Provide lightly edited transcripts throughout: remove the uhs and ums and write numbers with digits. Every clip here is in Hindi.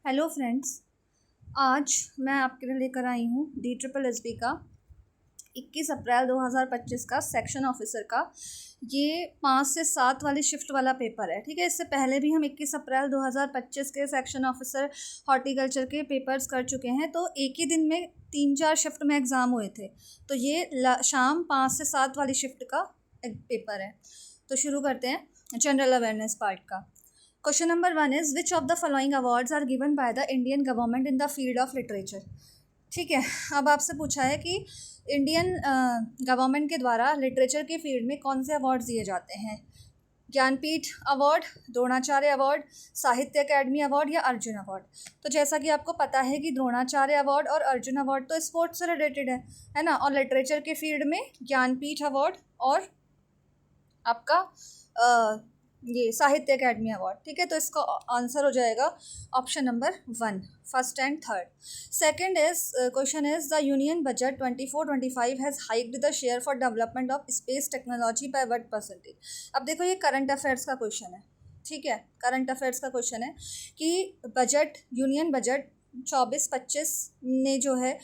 Hello friends. आज मैं आपके लिए लेकर आई हूँ DSSB का 21 अप्रैल 2025 का सेक्शन ऑफिसर का ये 5 से 7 वाली शिफ्ट वाला पेपर है। ठीक है, इससे पहले भी हम 21 अप्रैल 2025 के सेक्शन ऑफिसर हॉर्टिकल्चर के पेपर्स कर चुके हैं, तो एक ही दिन में 3-4 शिफ्ट में एग्ज़ाम हुए थे। तो ये शाम 5 से 7 वाली शिफ्ट का पेपर है। तो शुरू करते हैं जनरल अवेयरनेस पार्ट का। Question number 1 is which of the following awards are given by the Indian government in the field of literature. ठीक है, अब आपसे पूछा है कि इंडियन गवर्नमेंट के द्वारा लिटरेचर के फील्ड में कौन से अवार्ड्स दिए जाते हैं। ज्ञानपीठ अवार्ड, द्रोणाचार्य अवार्ड, साहित्य अकेडमी अवार्ड या अर्जुन अवार्ड। तो जैसा कि आपको पता है कि द्रोणाचार्य अवार्ड और अर्जुन अवार्ड तो स्पोर्ट्स से रिलेटेड है ना, और लिटरेचर के फील्ड में ज्ञानपीठ अवार्ड और आपका ये साहित्य अकेडमी अवार्ड। ठीक है, तो इसका आंसर हो जाएगा option number 1, first and third. Second is question is the union budget 24-25 has hiked the share for development of space technology by what percentage. अब देखो, ये करंट अफेयर्स का क्वेश्चन है। ठीक है, करंट अफेयर्स का क्वेश्चन है कि बजट, यूनियन बजट 24-25 ने जो है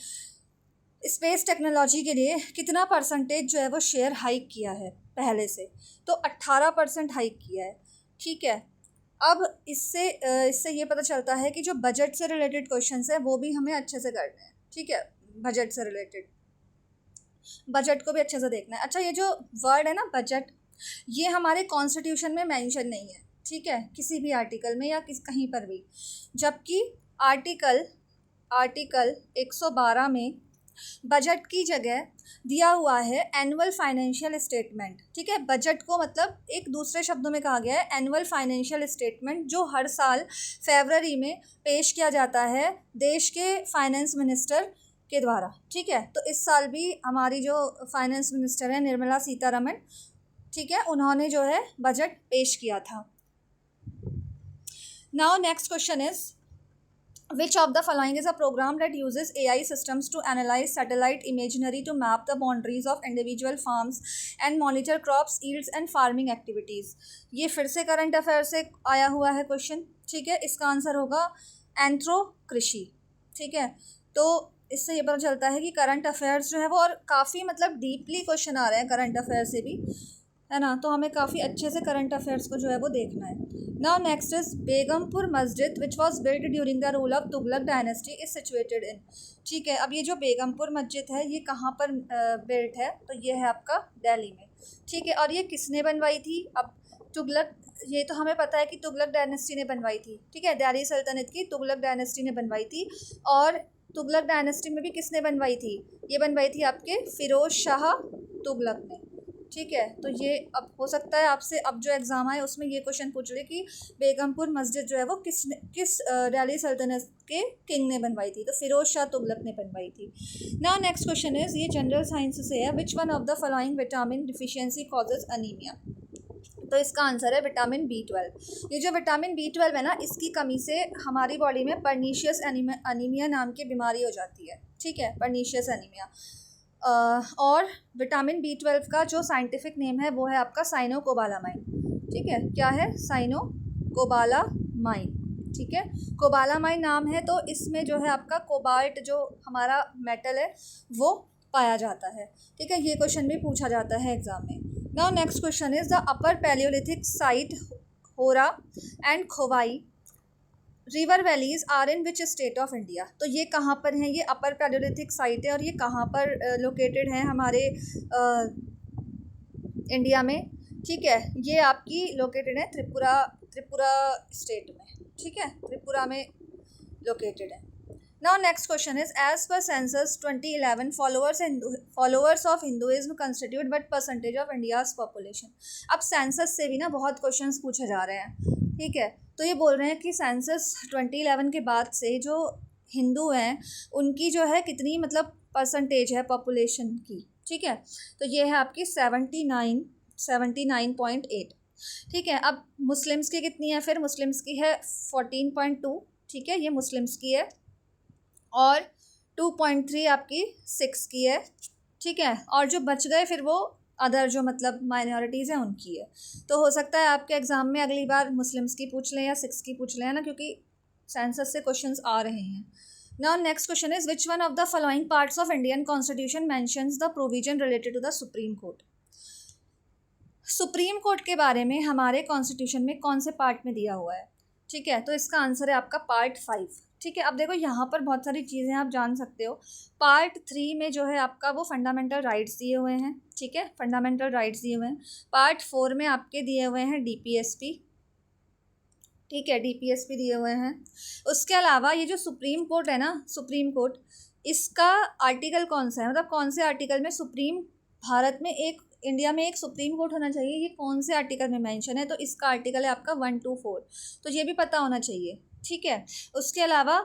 स्पेस टेक्नोलॉजी के लिए कितना परसेंटेज जो है वो शेयर हाइक किया है पहले से। तो 18% हाइक किया है। ठीक है, अब इससे ये पता चलता है कि जो बजट से रिलेटेड क्वेश्चंस है वो भी हमें अच्छे से करने हैं। ठीक है, बजट से रिलेटेड बजट को भी अच्छे से देखना है। अच्छा, ये जो वर्ड है ना बजट, ये हमारे कॉन्स्टिट्यूशन में मेंशन नहीं है। ठीक है, किसी भी आर्टिकल में या कहीं पर भी, जबकि आर्टिकल 112 में बजट की जगह दिया हुआ है एनुअल फाइनेंशियल स्टेटमेंट। ठीक है, बजट को मतलब एक दूसरे शब्दों में कहा गया है एनुअल फाइनेंशियल स्टेटमेंट, जो हर साल फरवरी में पेश किया जाता है देश के फाइनेंस मिनिस्टर के द्वारा। ठीक है, तो इस साल भी हमारी जो फाइनेंस मिनिस्टर है निर्मला सीतारमण, ठीक है, उन्होंने जो है बजट पेश किया था। Now next question is which of the following is a program that uses AI systems to analyze satellite imagery to map the boundaries of individual farms and monitor crops yields and farming activities। ये फिर से करंट अफेयर से आया हुआ है क्वेश्चन। ठीक है, इसका आंसर होगा एंथ्रो कृषि। ठीक है, तो इससे ये पता चलता है कि करंट अफेयर्स जो है वो, और काफ़ी मतलब डीपली क्वेश्चन आ रहे हैं करंट अफेयर से भी, है ना, तो हमें काफ़ी अच्छे से करंट अफेयर्स को जो है वो देखना है। नाउ नेक्स्ट इज बेगमपुर मस्जिद which was built during the rule of Tughlaq dynasty is situated in. ठीक है, अब ये जो बेगमपुर मस्जिद है ये कहाँ पर बिल्ट है, तो ये है आपका दिल्ली में। ठीक है, और ये किसने बनवाई थी। अब तुगलक, ये तो हमें पता है कि तुगलक डायनेस्टी ने बनवाई थी। ठीक है, दिल्ली सल्तनत की तुगलक डायनेस्टी ने बनवाई थी। और तुगलक डायनेस्टी में भी किसने बनवाई थी, ये बनवाई थी आपके फिरोज शाह तुगलक ने। ठीक है, तो ये अब हो सकता है आपसे अब जो एग्ज़ाम आए उसमें ये क्वेश्चन पूछ ले कि बेगमपुर मस्जिद जो है वो किस दिल्ली सल्तनत के किंग ने बनवाई थी, तो फिरोज शाह तुगलक ने बनवाई थी। नाउ नेक्स्ट क्वेश्चन इज, ये जनरल साइंस से है, विच one of the following vitamin deficiency causes anaemia. तो इसका आंसर है विटामिन B12। ये जो विटामिन B12 है ना, इसकी कमी से हमारी बॉडी में पर्नीशियस अनीमिया नाम की बीमारी हो जाती है। ठीक है, पर्नीशियस अनीमिया। और विटामिन B12 का जो साइंटिफिक नेम है वो है आपका साइनोकोबालामाइन। ठीक है, क्या है, साइनोकोबालामाइन। ठीक है, कोबालामाइन नाम है, तो इसमें जो है आपका कोबाल्ट जो हमारा मेटल है वो पाया जाता है। ठीक है, ये क्वेश्चन भी पूछा जाता है एग्जाम में। Now next question is the upper Palaeolithic site Hora and Khowai river valleys are in which state of India. तो ये कहाँ पर हैं, ये अपर पैलियोलिथिक साइट है और ये कहाँ पर लोकेटेड है हमारे इंडिया में। ठीक है, ये आपकी लोकेटेड है त्रिपुरा स्टेट में। ठीक है, त्रिपुरा में लोकेटेड है। Now next question is as per census 2011 followers of Hinduism constitute what percentage of India's population. अब सेंसस से भी ना बहुत क्वेश्चंस पूछे जा रहे हैं। ठीक है, तो ये बोल रहे हैं कि सेंसस 2011 के बाद से जो हिंदू हैं उनकी जो है कितनी मतलब परसेंटेज है पॉपुलेशन की। ठीक है, तो ये है आपकी 79.8। ठीक है, अब मुस्लिम्स की कितनी है, फिर मुस्लिम्स की है 14.2। ठीक है, ये मुस्लिम्स की है, और 2.3 आपकी सिक्स की है। ठीक है, और जो बच गए फिर वो अदर जो मतलब माइनॉरिटीज़ हैं उनकी है। तो हो सकता है आपके एग्ज़ाम में अगली बार मुस्लिम्स की पूछ लें या सिक्स की पूछ लें, है ना, क्योंकि सेंसस से क्वेश्चंस आ रहे हैं. Now next question is which one of the following parts of Indian constitution mentions the provision related to the Supreme Court. Supreme Court के बारे में हमारे कॉन्स्टिट्यूशन में कौन से पार्ट में दिया हुआ है? ठीक है, तो इसका आंसर है आपका पार्ट 5. ठीक है, अब देखो यहाँ पर बहुत सारी चीज़ें आप जान सकते हो. पार्ट 3 में जो है आपका वो फंडामेंटल राइट्स दिए हुए हैं. ठीक है, फंडामेंटल राइट्स दिए हुए हैं. पार्ट 4 में आपके दिए हुए हैं DPSP. ठीक है, DPSP दिए हुए हैं. उसके अलावा ये जो सुप्रीम कोर्ट है ना, सुप्रीम कोर्ट, इसका आर्टिकल कौन सा है, मतलब कौन से आर्टिकल में सुप्रीम, भारत में एक, इंडिया में एक सुप्रीम कोर्ट होना चाहिए, ये कौन से आर्टिकल में मेंशन है? तो इसका आर्टिकल है आपका 124. तो ये भी पता होना चाहिए. ठीक है, उसके अलावा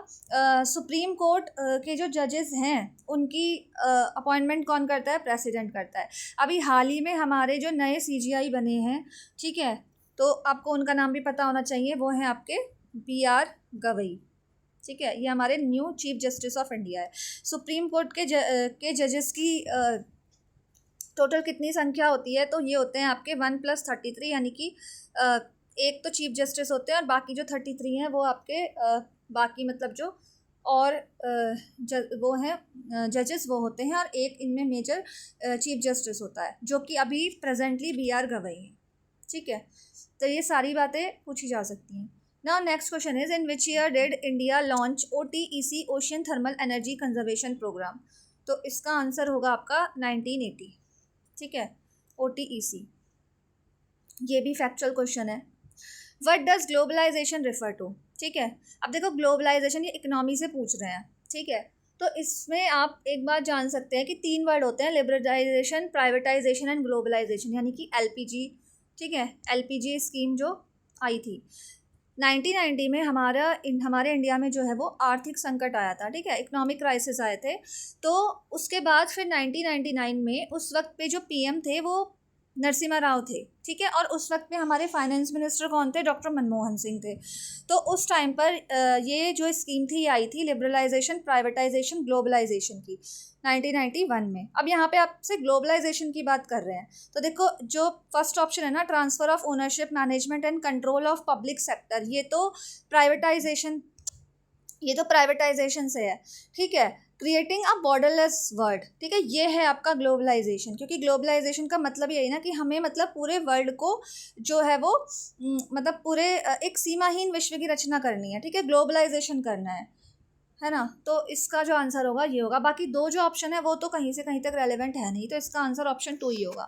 सुप्रीम कोर्ट के जो जजेस हैं उनकी अपॉइंटमेंट कौन करता है? प्रेसिडेंट करता है. अभी हाल ही में हमारे जो नए CGI बने हैं, ठीक है, तो आपको उनका नाम भी पता होना चाहिए, वो हैं आपके BR गवई. ठीक है, ये हमारे new chief justice of India है. सुप्रीम कोर्ट के जजेस की टोटल कितनी संख्या होती है? तो ये होते हैं आपके 1 + 33, यानी कि एक तो चीफ जस्टिस होते हैं और बाकी जो 33 हैं वो आपके बाकी मतलब जो और वो हैं जजेस वो होते हैं, और एक इनमें मेजर चीफ जस्टिस होता है जो कि अभी प्रेजेंटली BR गवई है. ठीक है, तो ये सारी बातें पूछी जा सकती हैं. Now next question is in which year did India launch OTEC ocean thermal energy conservation programme? तो इसका आंसर होगा आपका 1980. ठीक है, OTEC, ये भी फैक्चुअल क्वेश्चन है. What does globalisation refer to? ठीक है, अब देखो ग्लोबलाइजेशन ये इकोनॉमी से पूछ रहे हैं. ठीक है, तो इसमें आप एक बात जान सकते हैं कि 3 वर्ड होते हैं, लिबरलाइजेशन, प्राइवेटाइजेशन एंड ग्लोबलाइजेशन, यानी कि LPG. ठीक है, LPG स्कीम जो आई थी 1990 में, हमारे इंडिया में जो है वो आर्थिक संकट आया था. ठीक है, इकोनॉमिक क्राइसिस आए थे. तो उसके बाद फिर 1999 में उस वक्त पे जो PM थे वो नरसिम्हा राव थे. ठीक है, और उस वक्त में हमारे फाइनेंस मिनिस्टर कौन थे? डॉक्टर मनमोहन सिंह थे. तो उस टाइम पर ये जो स्कीम थी ये आई थी लिबरलाइजेशन, प्राइवेटाइजेशन, ग्लोबलाइजेशन की 1991 में. अब यहाँ पे आपसे ग्लोबलाइजेशन की बात कर रहे हैं, तो देखो जो फर्स्ट ऑप्शन है ना, transfer of ownership, management and control of public sector, ये तो प्राइवेटाइजेशन से है. ठीक है, क्रिएटिंग अ बॉर्डरलेस वर्ल्ड. ठीक है, ये है आपका ग्लोबलाइजेशन, क्योंकि ग्लोबलाइजेशन का मतलब यही ना कि हमें मतलब पूरे वर्ल्ड को जो है वो मतलब पूरे एक सीमाहीन विश्व की रचना करनी है. ठीक है, ग्लोबलाइजेशन करना है ना. तो इसका जो आंसर होगा ये होगा. बाकी 2 जो ऑप्शन है वो तो कहीं से कहीं तक रेलिवेंट है नहीं, तो इसका आंसर ऑप्शन 2 ही होगा.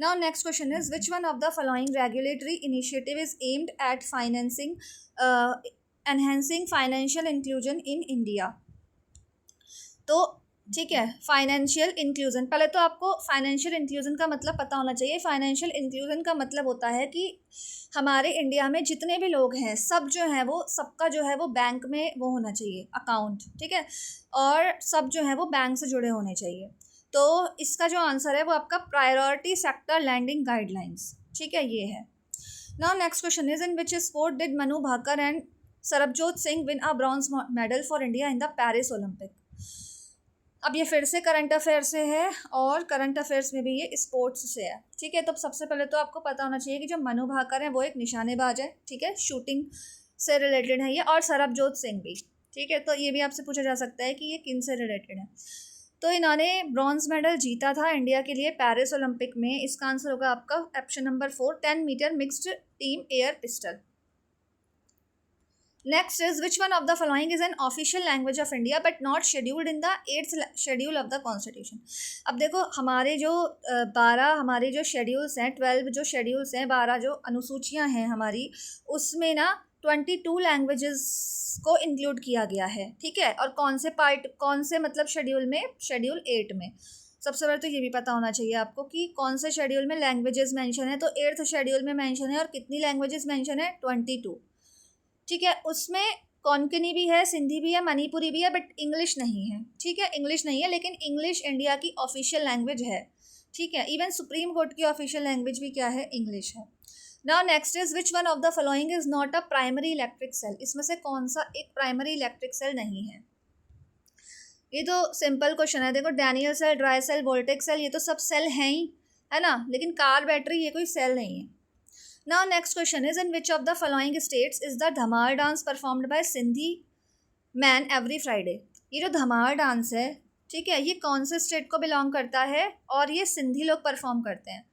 Now next question is which one of the following regulatory initiative is aimed at financing enhancing financial inclusion in India? तो ठीक है, फाइनेंशियल इंक्लूजन, पहले तो आपको फाइनेंशियल इंक्लूजन का मतलब पता होना चाहिए. फाइनेंशियल इंक्लूजन का मतलब होता है कि हमारे इंडिया में जितने भी लोग हैं सब जो है वो, सबका जो है वो बैंक में वो होना चाहिए अकाउंट. ठीक है, और सब जो है वो बैंक से जुड़े होने चाहिए. तो इसका जो आंसर है वो आपका प्रायोरिटी सेक्टर लैंडिंग गाइडलाइंस. ठीक है, ये है. Now next question is in which sport did Manu Bhaker and Sarabjot Singh win a bronze medal for India in the Paris Olympic? अब ये फिर से करंट अफेयर से है, और करंट अफेयर्स में भी ये स्पोर्ट्स से है. ठीक है, तो सबसे पहले तो आपको पता होना चाहिए कि जो मनु भाकर है वो एक निशानेबाज है. ठीक है, शूटिंग से रिलेटेड है ये, और सरबजोत सिंह भी. ठीक है, तो ये भी आपसे पूछा जा सकता है कि ये किन से रिलेटेड है. तो इन्होंने ब्रॉन्ज मेडल जीता था इंडिया के लिए पेरिस ओलंपिक में. इसका आंसर होगा आपका option number 4, 10 metre mixed team air pistol. Next is which one of the following is an official language of India but not scheduled in the 8th schedule of the Constitution? अब देखो हमारे जो 12 हमारे जो शेड्यूल्स हैं, 12 जो शेड्यूल्स हैं, 12 जो अनुसूचियां हैं हमारी, उसमें ना 22 लैंग्वेजेस को इंक्लूड किया गया है. ठीक है, और कौन से मतलब शेड्यूल में? शेड्यूल 8 में. सबसे पहले तो ये भी पता होना चाहिए आपको कि कौन से शेड्यूल में लैंग्वेजेस मेंशन है. तो 8th शेड्यूल में मेंशन है, और कितनी लैंग्वेजेस मेंशन है? 22. ठीक है, उसमें कोंकणी भी है, सिंधी भी है, मणिपुरी भी है, बट इंग्लिश नहीं है. ठीक है, इंग्लिश नहीं है, लेकिन इंग्लिश इंडिया की ऑफिशियल लैंग्वेज है. ठीक है, इवन सुप्रीम कोर्ट की ऑफिशियल लैंग्वेज भी क्या है? इंग्लिश है. Now next is which one of the following is not a primary electric cell? इसमें से कौन सा एक प्राइमरी इलेक्ट्रिक सेल नहीं है? ये तो सिंपल क्वेश्चन है. देखो, Daniell cell, dry cell, voltaic cell, ये तो सब सेल हैं ही, है ना, लेकिन कार बैटरी ये कोई सेल नहीं है. Now next question is in which of the following states is the Dhamaal dance performed by Sindhi man every Friday. ये जो धमाल डांस है, ठीक है, ये कौन से स्टेट को बिलोंग करता है और ये सिंधी लोग परफॉर्म करते हैं,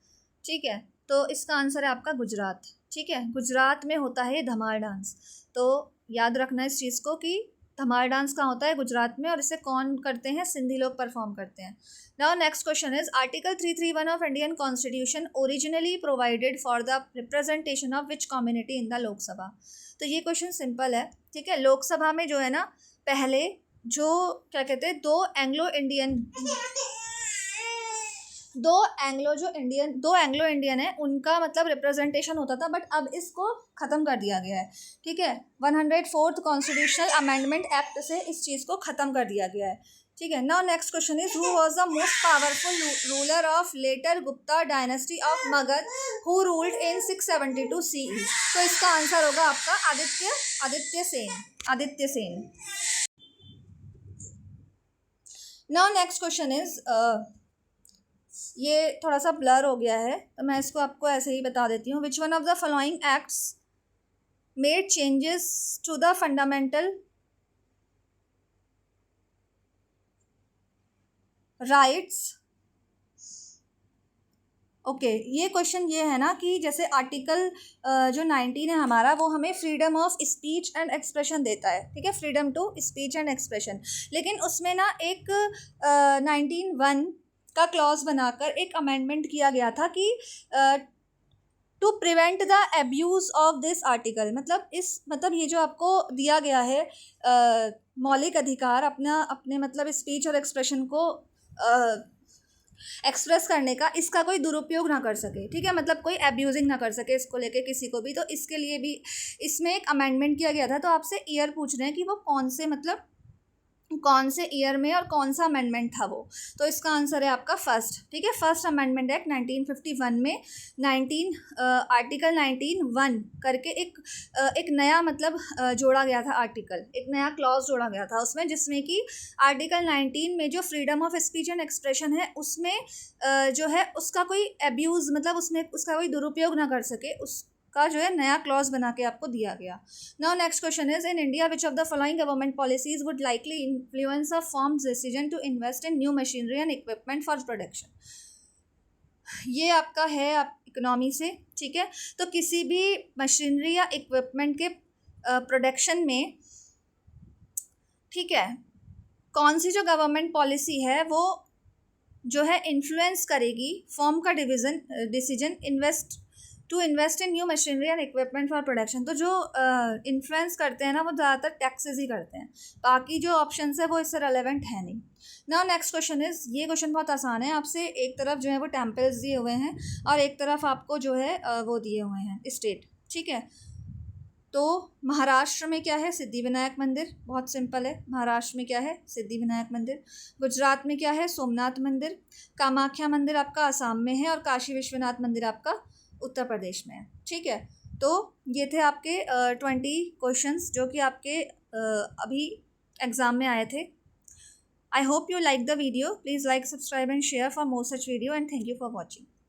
ठीक है। तो इसका आंसर है आपका गुजरात, ठीक है, गुजरात में होता है ये धमाल डांस। तो याद रखना इस चीज़ को कि धमाल डांस कहाँ होता है, गुजरात में, और इसे कौन करते हैं, सिंधी लोग परफॉर्म करते हैं। Now next question is article 331 of Indian constitution originally provided for the representation of which community in the Lok Sabha. तो ये क्वेश्चन सिंपल है, ठीक है। लोकसभा में जो है ना, पहले जो क्या कहते हैं, दो एंग्लो इंडियन है, उनका मतलब रिप्रेजेंटेशन होता था, बट अब इसको ख़त्म कर दिया गया है, ठीक है। 104th कॉन्स्टिट्यूशनल अमेंडमेंट एक्ट से इस चीज़ को ख़त्म कर दिया गया है, ठीक है। Now next question is who was the most powerful ruler of later Gupta dynasty of Magadha who ruled in 672 CE। तो इसका आंसर होगा आपका Aditya Sen. Now next question is ये थोड़ा सा ब्लर हो गया है, तो मैं इसको आपको ऐसे ही बता देती हूँ। Which one of the following acts made changes to the fundamental rights. Okay, ये क्वेश्चन ये है ना कि जैसे आर्टिकल जो 19 है हमारा, वो हमें freedom of speech and expression देता है, ठीक है, freedom to speech and expression. लेकिन उसमें ना एक 19(1) का क्लॉज बनाकर एक अमेंडमेंट किया गया था कि to prevent the abuse of this article. मतलब ये जो आपको दिया गया है मौलिक अधिकार अपने मतलब स्पीच और एक्सप्रेशन को एक्सप्रेस करने का, इसका कोई दुरुपयोग ना कर सके, ठीक है, मतलब कोई एब्यूजिंग ना कर सके इसको लेके किसी को भी। तो इसके लिए भी इसमें एक अमेंडमेंट किया गया था। तो आपसे ईयर पूछ रहे हैं कि वो कौन से ईयर में और कौन सा अमेंडमेंट था वो। तो इसका आंसर है आपका फर्स्ट, ठीक है। फर्स्ट अमेंडमेंट एक्ट 1951 में आर्टिकल 19(1) करके एक नया मतलब जोड़ा गया था आर्टिकल, एक नया क्लॉज जोड़ा गया था उसमें, जिसमें कि आर्टिकल 19 में जो freedom of speech and expression है, उसमें जो है उसका कोई एब्यूज़, मतलब उसमें उसका कोई दुरुपयोग ना कर सके, का जो है नया क्लॉज बना के आपको दिया गया। Now next question is in India which of the following government policies would likely influence a firm's decision to invest in new machinery and equipment for production. ये आपका है इकोनॉमी से, ठीक है। तो किसी भी मशीनरी या इक्विपमेंट के प्रोडक्शन में, ठीक है, कौन सी जो गवर्नमेंट पॉलिसी है वो जो है इन्फ्लुएंस करेगी फर्म का decision to invest in new machinery and equipment for production. तो जो इन्फ्लुएंस करते हैं ना, वो ज़्यादातर टैक्सेस ही करते हैं, बाकी जो ऑप्शंस है वो इससे रेलेवेंट है नहीं। नाउ नेक्स्ट क्वेश्चन इज, ये क्वेश्चन बहुत आसान है। आपसे एक तरफ जो है वो टेम्पल्स दिए हुए हैं और एक तरफ आपको जो है वो दिए हुए हैं स्टेट, ठीक है। तो महाराष्ट्र में क्या है, सिद्धि विनायक मंदिर, बहुत सिंपल है। महाराष्ट्र में क्या है, सिद्धि विनायक मंदिर। गुजरात में क्या है, सोमनाथ मंदिर। कामाख्या मंदिर आपका आसाम में है और काशी विश्वनाथ मंदिर आपका उत्तर प्रदेश में है, ठीक है। तो ये थे आपके 20 क्वेश्चंस जो कि आपके अभी एग्ज़ाम में आए थे। I hope you like the video. Please like, subscribe and share for more such video and thank you for watching.